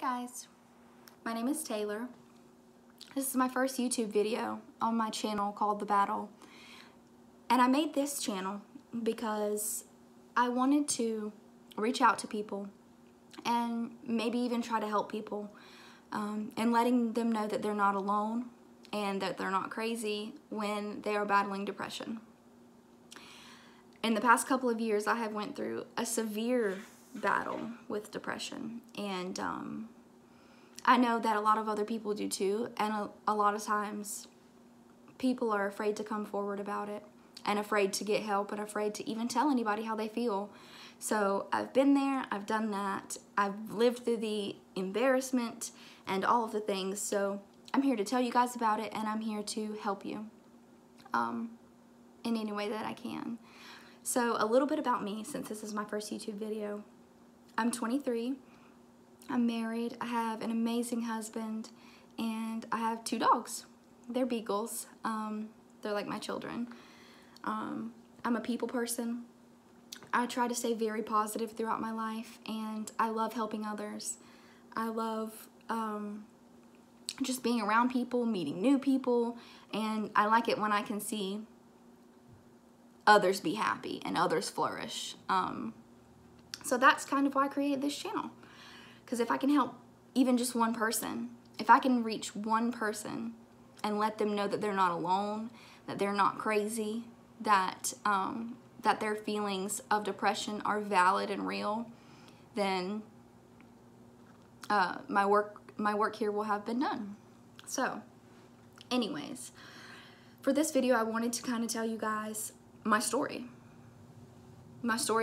guys, my name is Taylor. This is my first YouTube video on my channel called The Battle. And I made this channel because I wanted to reach out to people and maybe even try to help people and letting them know that they're not alone and that they're not crazy when they are battling depression. In the past couple of years, I have went through a severe battle with depression, and I know that a lot of other people do too, and a lot of times people are afraid to come forward about it and afraid to get help and afraid to even tell anybody how they feel. So I've been there, I've done that, I've lived through the embarrassment and all of the things, so I'm here to tell you guys about it, and I'm here to help you in any way that I can. So a little bit about me, since this is my first YouTube video. I'm 23, I'm married, I have an amazing husband, and I have 2 dogs. They're beagles. They're like my children. I'm a people person. I try to stay very positive throughout my life, and I love helping others. I love just being around people, meeting new people, and I like it when I can see others be happy and others flourish. So that's kind of why I created this channel. Because if I can help even just one person, if I can reach one person and let them know that they're not alone, that they're not crazy, that that their feelings of depression are valid and real, then my work here will have been done. So, anyways, for this video, I wanted to kind of tell you guys my story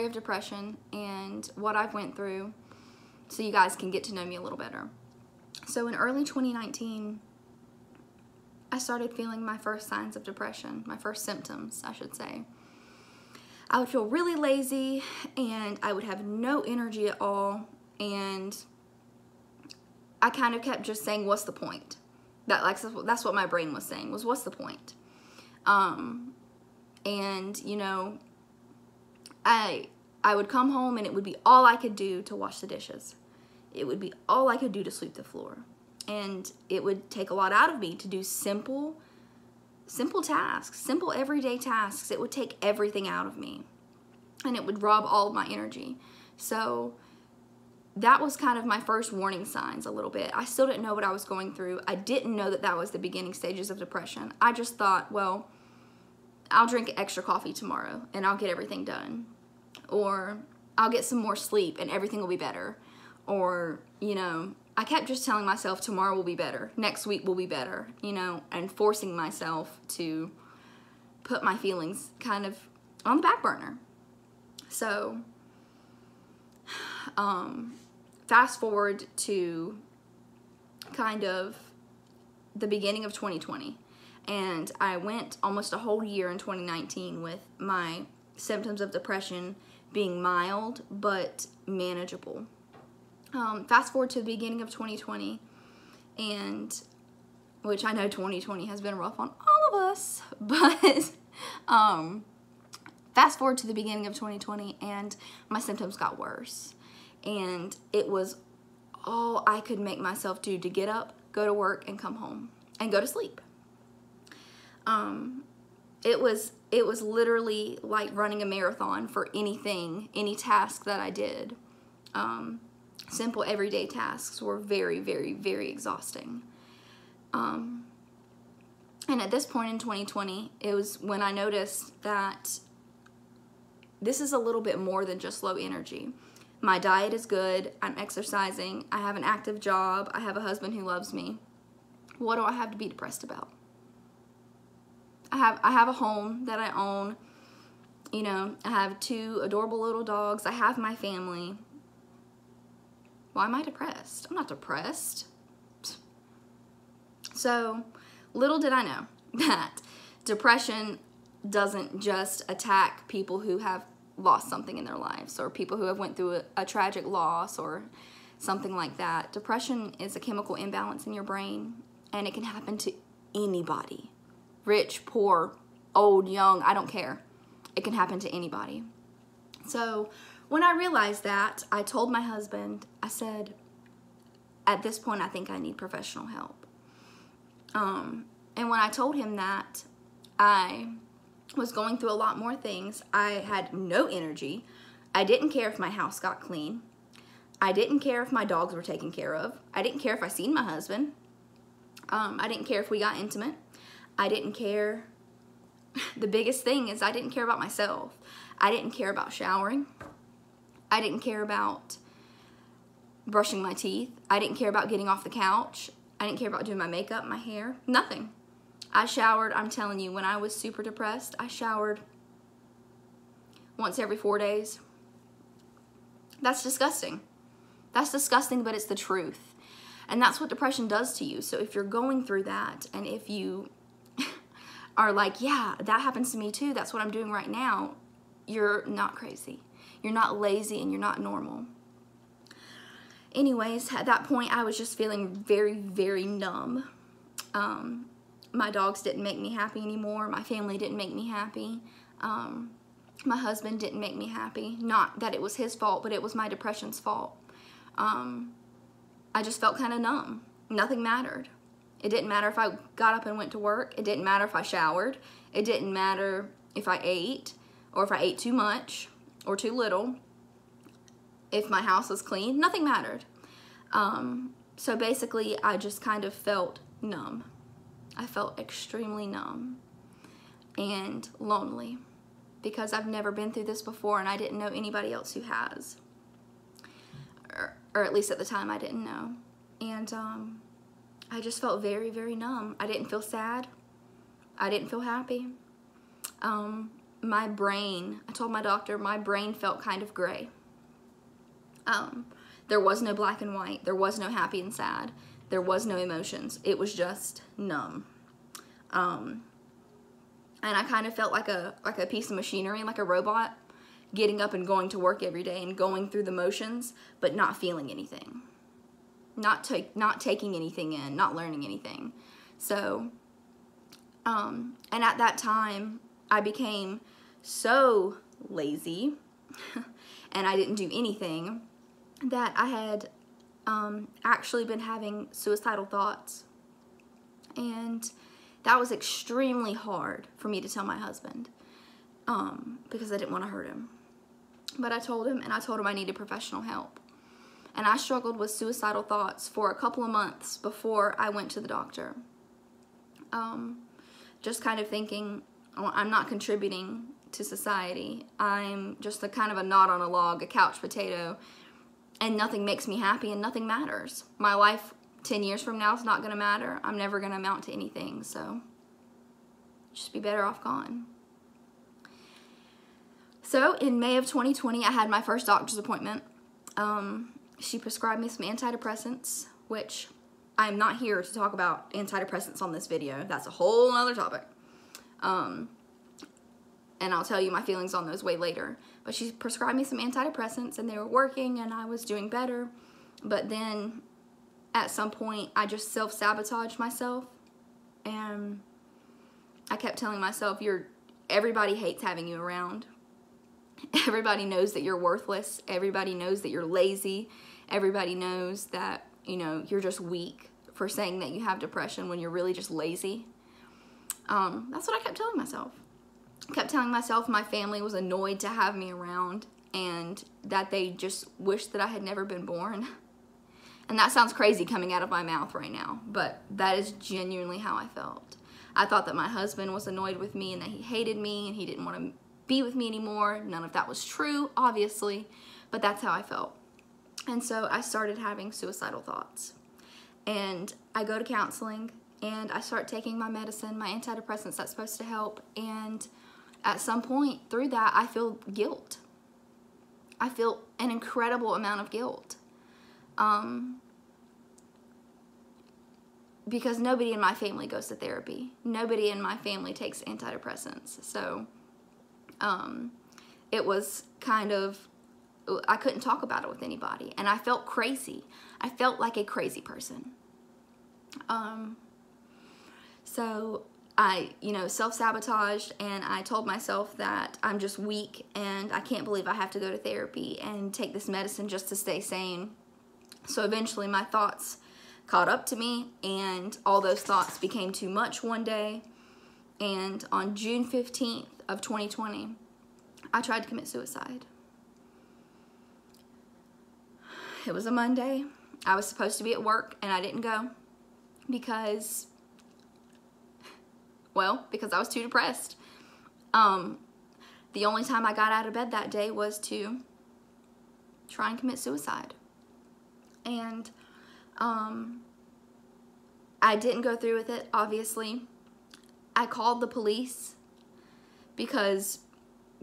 of depression and what I've went through, so you guys can get to know me a little better. So in early 2019, I started feeling my first signs of depression, my first symptoms, I should say. I would feel really lazy, and I would have no energy at all, and I kind of kept just saying, what's the point? That's what my brain was saying, was what's the point? And, you know, I would come home and it would be all I could do to wash the dishes. It would be all I could do to sweep the floor. And it would take a lot out of me to do simple tasks, simple everyday tasks. It would take everything out of me, and it would rob all of my energy. So that was kind of my first warning signs a little bit. I still didn't know what I was going through. I didn't know that that was the beginning stages of depression. I just thought, well, I'll drink extra coffee tomorrow and I'll get everything done. Or I'll get some more sleep and everything will be better. Or, you know, I kept just telling myself tomorrow will be better, next week will be better, you know, and forcing myself to put my feelings kind of on the back burner. So, fast forward to kind of the beginning of 2020. And I went almost a whole year in 2019 with my symptoms of depression being mild but manageable. Fast forward to the beginning of 2020, and which I know 2020 has been rough on all of us, but fast forward to the beginning of 2020, and my symptoms got worse, and it was all I could make myself do to get up, go to work, and come home and go to sleep. It was literally like running a marathon for anything, any task that I did. Simple everyday tasks were very, very, very exhausting. And at this point in 2020, it was when I noticed that this is a little bit more than just low energy. My diet is good, I'm exercising, I have an active job, I have a husband who loves me. What do I have to be depressed about? I have a home that I own, you know, I have 2 adorable little dogs, I have my family. Why am I depressed? I'm not depressed. So, little did I know that depression doesn't just attack people who have lost something in their lives, or people who have went through a tragic loss or something like that. Depression is a chemical imbalance in your brain, and it can happen to anybody. Rich, poor, old, young, I don't care. It can happen to anybody. So when I realized that, I told my husband, I said, at this point, I think I need professional help. And when I told him that I was going through a lot more things, I had no energy. I didn't care if my house got clean. I didn't care if my dogs were taken care of. I didn't care if I seen my husband. I didn't care if we got intimate. I didn't care. The biggest thing is I didn't care about myself. I didn't care about showering. I didn't care about brushing my teeth. I didn't care about getting off the couch. I didn't care about doing my makeup, my hair, nothing. I showered, I'm telling you, when I was super depressed, I showered once every 4 days. That's disgusting. That's disgusting, but it's the truth. And that's what depression does to you. So if you're going through that, and if you are like, yeah, that happens to me too, that's what I'm doing right now, you're not crazy. You're not lazy, and you're not normal. Anyways, at that point, I was just feeling very, very numb. My dogs didn't make me happy anymore. My family didn't make me happy. My husband didn't make me happy. Not that it was his fault, but it was my depression's fault. I just felt kind of numb. Nothing mattered. It didn't matter if I got up and went to work. It didn't matter if I showered. It didn't matter if I ate, or if I ate too much or too little. If my house was clean, nothing mattered. So basically, I just kind of felt numb. I felt extremely numb and lonely because I've never been through this before, and I didn't know anybody else who has. Or at least at the time, I didn't know. And I just felt very, very numb. I didn't feel sad. I didn't feel happy. My brain, I told my doctor, my brain felt kind of gray. There was no black and white. There was no happy and sad. There was no emotions. It was just numb. And I kind of felt like a piece of machinery, like a robot, getting up and going to work every day and going through the motions, but not feeling anything. Not taking anything in, not learning anything. So, and at that time, I became so lazy and I didn't do anything that I had actually been having suicidal thoughts. And that was extremely hard for me to tell my husband because I didn't want to hurt him. But I told him, and I told him I needed professional help. And I struggled with suicidal thoughts for a couple of months before I went to the doctor. Just kind of thinking, oh, I'm not contributing to society. I'm just a kind of a knot on a log, a couch potato, and nothing makes me happy and nothing matters. My life 10 years from now is not going to matter. I'm never going to amount to anything, so just be better off gone. So in May of 2020, I had my first doctor's appointment. She prescribed me some antidepressants, which I'm not here to talk about antidepressants on this video. That's a whole other topic. And I'll tell you my feelings on those way later. But she prescribed me some antidepressants, and they were working, and I was doing better. But then at some point, I just self-sabotaged myself. And I kept telling myself, everybody hates having you around. Everybody knows that you're worthless. Everybody knows that you're lazy. Everybody knows that, you're just weak for saying that you have depression when you're really just lazy. That's what I kept telling myself. I kept telling myself my family was annoyed to have me around and that they just wished that I had never been born. And that sounds crazy coming out of my mouth right now, but that is genuinely how I felt. I thought that my husband was annoyed with me and that he hated me and he didn't want to be with me anymore. None of that was true, obviously, but that's how I felt. And so I started having suicidal thoughts. And I go to counseling and I start taking my medicine, my antidepressants that's supposed to help, and at some point through that, I feel guilt. I feel an incredible amount of guilt. Because nobody in my family goes to therapy. Nobody in my family takes antidepressants. So, it was kind of, I couldn't talk about it with anybody. And I felt crazy. I felt like a crazy person. So I, self-sabotaged, and I told myself that I'm just weak and I can't believe I have to go to therapy and take this medicine just to stay sane. So eventually my thoughts caught up to me, and all those thoughts became too much one day. And on June 15th of 2020, I tried to commit suicide. It was a Monday. I was supposed to be at work, and I didn't go because I was too depressed. The only time I got out of bed that day was to try and commit suicide. And I didn't go through with it, obviously. I called the police because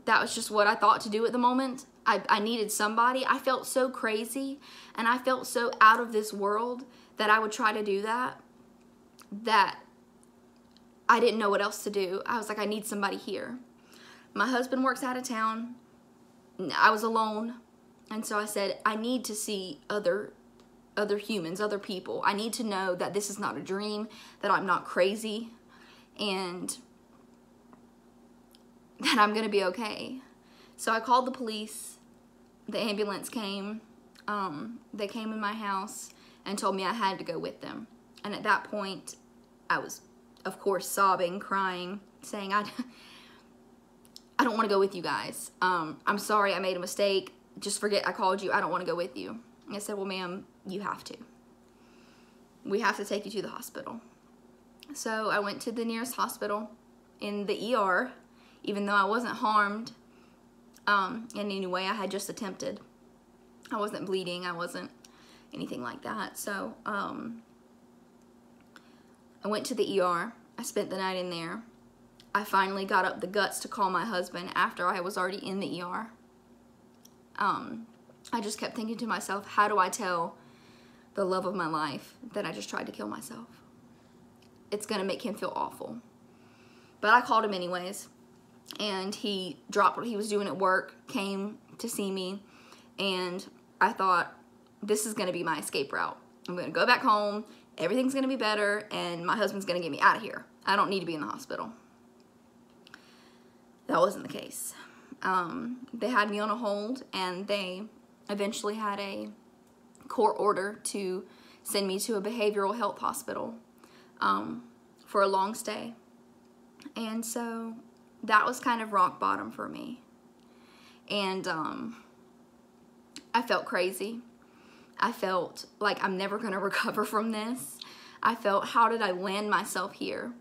that was just what I thought to do at the moment. I needed somebody. I felt so crazy and I felt so out of this world that I would try to do that I didn't know what else to do. I was like, I need somebody here. My husband works out of town. I was alone. And so I said, I need to see other humans, other people. I need to know that this is not a dream, that I'm not crazy, and that I'm going to be okay. So I called the police. The ambulance came. They came in my house and told me I had to go with them. And at that point, I was, of course, sobbing, crying, saying, I don't want to go with you guys. I'm sorry, I made a mistake. Just forget I called you. I don't want to go with you. And I said, well, ma'am, you have to. We have to take you to the hospital. So I went to the nearest hospital in the ER, even though I wasn't harmed in any way. I had just attempted. I wasn't bleeding. I wasn't anything like that. So I went to the ER. I spent the night in there. I finally got up the guts to call my husband after I was already in the ER. I just kept thinking to myself, how do I tell the love of my life that I just tried to kill myself? It's going to make him feel awful. But I called him anyways, and he dropped what he was doing at work, came to see me, and I thought, this is going to be my escape route. I'm going to go back home, everything's going to be better, and my husband's going to get me out of here. I don't need to be in the hospital. That wasn't the case. They had me on a hold, and they eventually had a court order to send me to a behavioral health hospital for a long stay. And so that was kind of rock bottom for me. And I felt crazy. I felt like I'm never going to recover from this. I felt, how did I land myself here?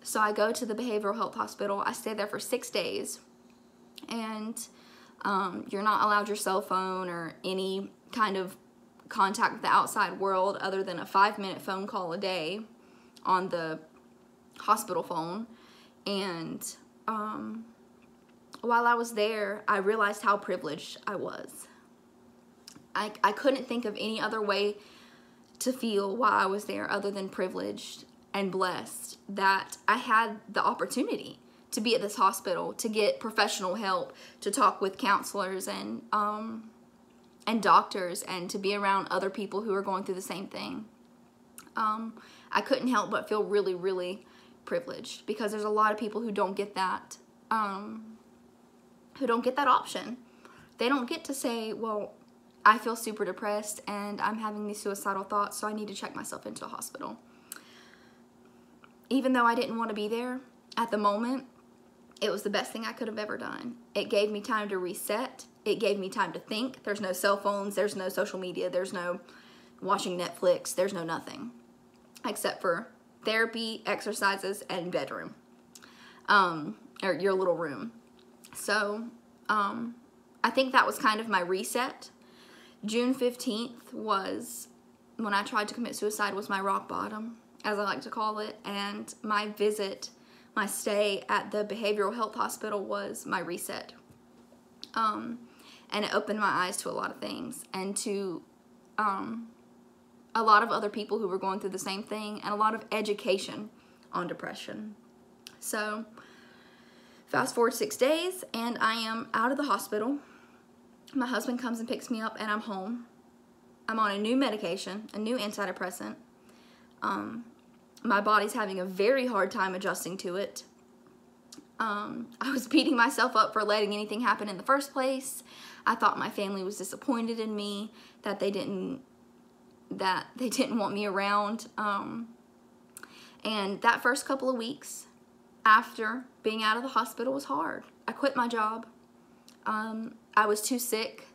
So I go to the behavioral health hospital. I stay there for 6 days. And you're not allowed your cell phone or any kind of contact with the outside world other than a 5-minute phone call a day on the hospital phone. And while I was there, I realized how privileged I was. I couldn't think of any other way to feel while I was there other than privileged and blessed that I had the opportunity to be at this hospital, to get professional help, to talk with counselors and doctors, and to be around other people who are going through the same thing. I couldn't help but feel really, really privileged, because there's a lot of people who don't get that, option. They don't get to say, well, I feel super depressed and I'm having these suicidal thoughts, so I need to check myself into a hospital. Even though I didn't want to be there at the moment, it was the best thing I could have ever done. It gave me time to reset. It gave me time to think. There's no cell phones. There's no social media. There's no watching Netflix. There's no nothing except for therapy, exercises, and bedroom, or your little room. So I think that was kind of my reset. June 15th was when I tried to commit suicide, was my rock bottom, as I like to call it, and my stay at the behavioral health hospital was my reset. And it opened my eyes to a lot of things, and to a lot of other people who were going through the same thing, and a lot of education on depression. So fast forward 6 days, and I am out of the hospital. My husband comes and picks me up, and I'm home. I'm on a new medication, a new antidepressant. My body's having a very hard time adjusting to it. I was beating myself up for letting anything happen in the first place. I thought my family was disappointed in me, that they didn't want me around. And that first couple of weeks after being out of the hospital was hard. I quit my job. I was too sick.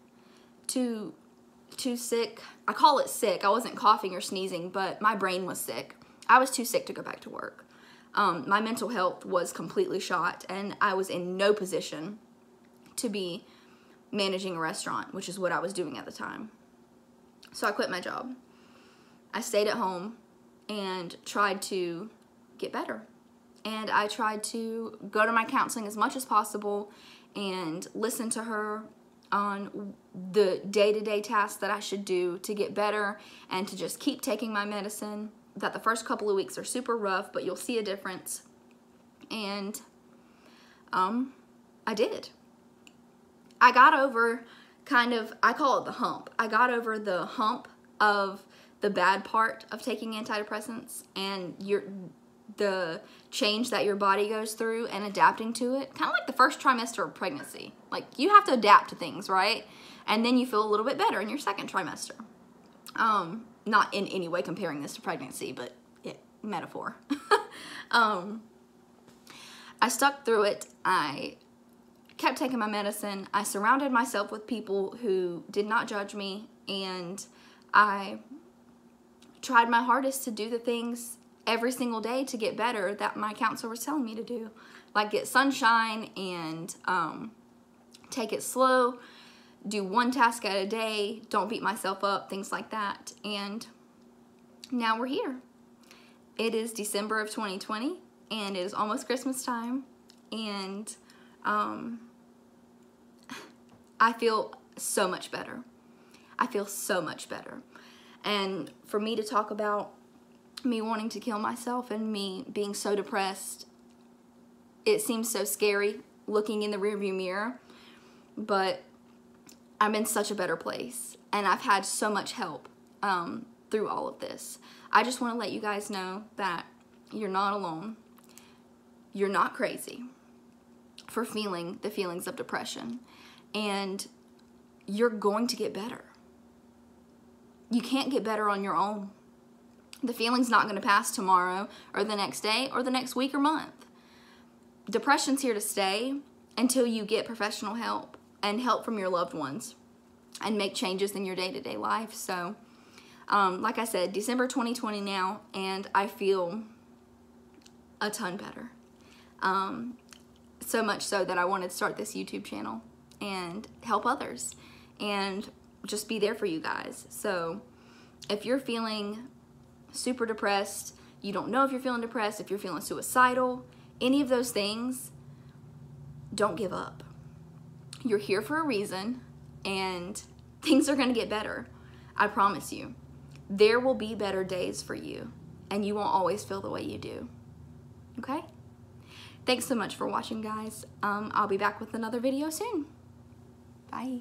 I call it sick. I wasn't coughing or sneezing, but my brain was sick. I was too sick to go back to work. My mental health was completely shot, and I was in no position to be managing a restaurant, which is what I was doing at the time. So I quit my job. I stayed at home and tried to get better. And I tried to go to my counseling as much as possible and listen to her on the day-to-day tasks that I should do to get better, and to just keep taking my medicine. That the first couple of weeks are super rough, but you'll see a difference. And I did. I got over I call it the hump. I got over the hump of the bad part of taking antidepressants and the change that your body goes through and adapting to it. Kind of like the first trimester of pregnancy. Like, you have to adapt to things, right? And then you feel a little bit better in your second trimester. Not in any way comparing this to pregnancy, but metaphor. I stuck through it. I kept taking my medicine. I surrounded myself with people who did not judge me, and I tried my hardest to do the things every single day to get better that my counselor was telling me to do. Like, get sunshine and take it slow, do one task at a day, don't beat myself up, things like that. And now we're here. It is December of 2020, and it is almost Christmas time, and I feel so much better. I feel so much better. And for me to talk about me wanting to kill myself and me being so depressed, it seems so scary looking in the rearview mirror, but I'm in such a better place, and I've had so much help through all of this. I just want to let you guys know that you're not alone. You're not crazy for feeling the feelings of depression, and you're going to get better. You can't get better on your own. The feeling's not going to pass tomorrow or the next day or the next week or month. Depression's here to stay until you get professional help and help from your loved ones and make changes in your day-to-day life. So, like I said, December 2020 now, and I feel a ton better. So much so that I wanted to start this YouTube channel and help others and just be there for you guys. So if you're feeling super depressed, you don't know if you're feeling depressed, if you're feeling suicidal, any of those things, don't give up. You're here for a reason, and things are going to get better. I promise you. There will be better days for you, and you won't always feel the way you do. Okay? Thanks so much for watching, guys. I'll be back with another video soon. Bye.